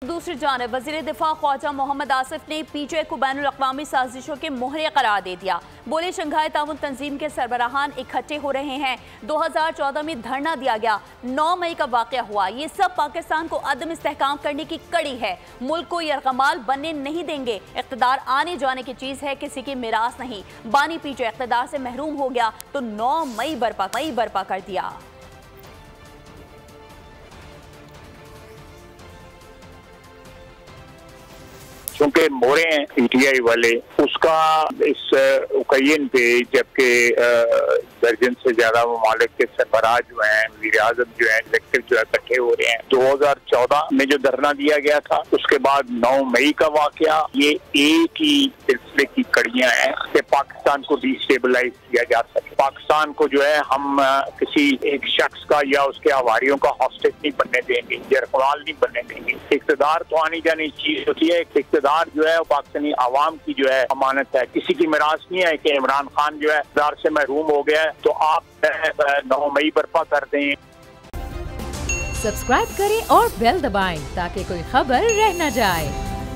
दूसरी जानब वज़ीर दिफा ख्वाजा मोहम्मद आसिफ ने पीटीआई को बैनुल-अक़वामी साजिशों के मोहरे करार दे दिया। बोले शंघाई ताउन तंजीम के सरबराहान इकट्ठे हो रहे हैं। 2014 में धरना दिया गया, 9 मई का वाक़या हुआ। ये सब पाकिस्तान को अदम इस्तेहकाम करने की कड़ी है। मुल्क को यरगमाल बनने नहीं देंगे। इक़्तिदार आने जाने की चीज़ है, किसी की मिरास नहीं। बानी पीटीआई इक़्तिदार से महरूम हो गया तो 9 मई बर्पा कर दिया। चूंकि मोरे हैं पीटीआई वाले, उसका इस उकयन पे जबकि दर्जन से ज्यादा ममालिक के सरबराह जो हैं, वज़ीर आज़म जो हैं, इलेक्टेड जो है इकट्ठे हो रहे हैं। 2014 में जो धरना दिया गया था, उसके बाद 9 मई का वाकया, ये एक ही सिलसिले की कड़ियां हैं कि पाकिस्तान को डिस्टेबलाइज किया जा सके। पाकिस्तान को जो है हम किसी एक शख्स का या उसके आवारियों का हॉस्टेज नहीं बनने देंगे, यरगमाल नहीं बनने देंगे। इक़्तिदार तो आनी जानी चीज होती है। इक़्तिदार जो है पाकिस्तानी आवाम की जो है अमानत है। किसी की मिरास नहीं है कि इमरान खान जो है इक़्तिदार से महरूम हो गया है तो आप 9 मई बर्पा कर दें। सब्सक्राइब करें और बेल दबाएं ताकि कोई खबर रह न जाए।